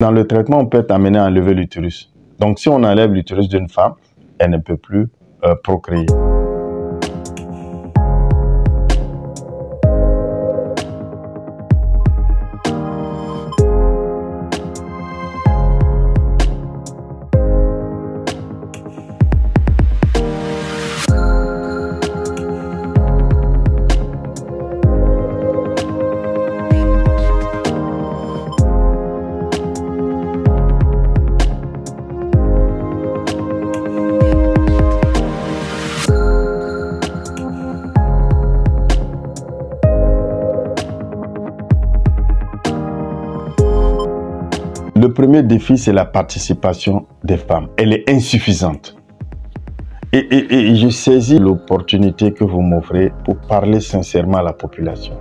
Dans le traitement, on peut être amené à enlever l'utérus. Donc, si on enlève l'utérus d'une femme, elle ne peut plus procréer. Le premier défi, c'est la participation des femmes. Elle est insuffisante. Et je saisis l'opportunité que vous m'offrez pour parler sincèrement à la population.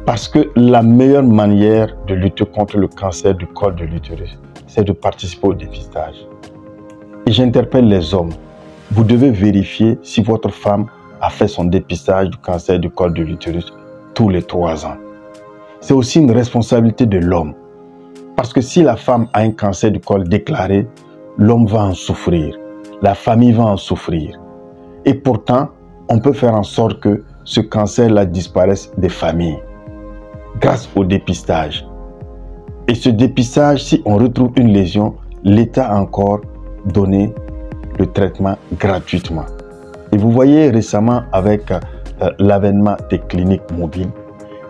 Parce que la meilleure manière de lutter contre le cancer du col de l'utérus, c'est de participer au dépistage. Et j'interpelle les hommes. Vous devez vérifier si votre femme a fait son dépistage du cancer du col de l'utérus tous les 3 ans. C'est aussi une responsabilité de l'homme. Parce que si la femme a un cancer du col déclaré, l'homme va en souffrir, la famille va en souffrir. Et pourtant, on peut faire en sorte que ce cancer-là disparaisse des familles grâce au dépistage. Et ce dépistage, si on retrouve une lésion, l'État a encore donné le traitement gratuitement. Et vous voyez récemment avec l'avènement des cliniques mobiles,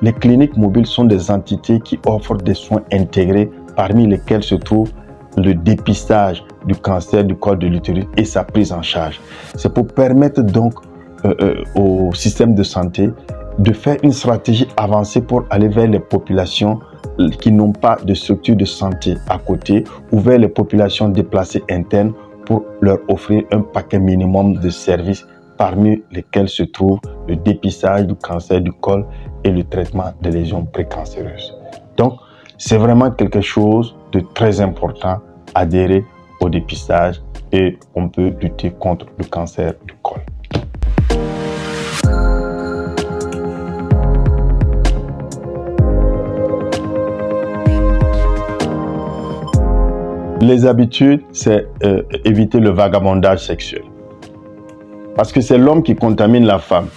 les cliniques mobiles sont des entités qui offrent des soins intégrés parmi lesquels se trouve le dépistage du cancer du col de l'utérus et sa prise en charge. C'est pour permettre donc au système de santé de faire une stratégie avancée pour aller vers les populations qui n'ont pas de structure de santé à côté ou vers les populations déplacées internes pour leur offrir un paquet minimum de services parmi lesquels se trouve le dépistage du cancer du col et le traitement des lésions précancéreuses. Donc, c'est vraiment quelque chose de très important, adhérer au dépistage et on peut lutter contre le cancer du col. Les habitudes, c'est éviter le vagabondage sexuel. Parce que c'est l'homme qui contamine la femme.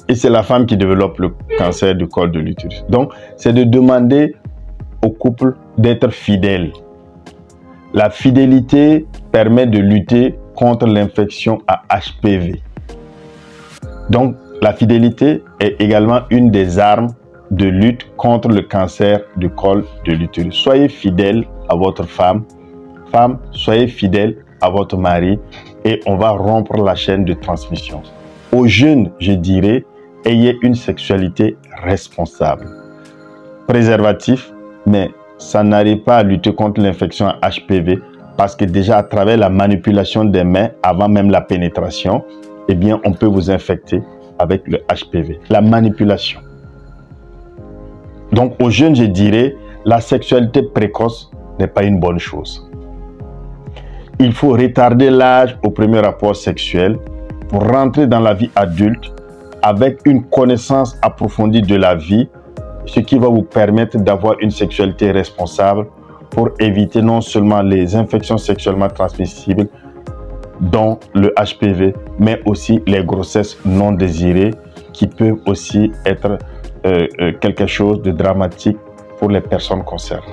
Et c'est la femme qui développe le cancer du col de l'utérus. Donc, c'est de demander au couple d'être fidèle. La fidélité permet de lutter contre l'infection à HPV. Donc, la fidélité est également une des armes de lutte contre le cancer du col de l'utérus. Soyez fidèle à votre femme. Femme, soyez fidèle à votre mari et on va rompre la chaîne de transmission. Aux jeunes, je dirais, ayez une sexualité responsable. Préservatif, mais ça n'arrive pas à lutter contre l'infection à HPV parce que déjà à travers la manipulation des mains avant même la pénétration, eh bien on peut vous infecter avec le HPV. La manipulation. Donc aux jeunes, je dirais, la sexualité précoce n'est pas une bonne chose. Il faut retarder l'âge au premier rapport sexuel pour rentrer dans la vie adulte avec une connaissance approfondie de la vie, ce qui va vous permettre d'avoir une sexualité responsable pour éviter non seulement les infections sexuellement transmissibles, dont le HPV, mais aussi les grossesses non désirées qui peuvent aussi être quelque chose de dramatique pour les personnes concernées.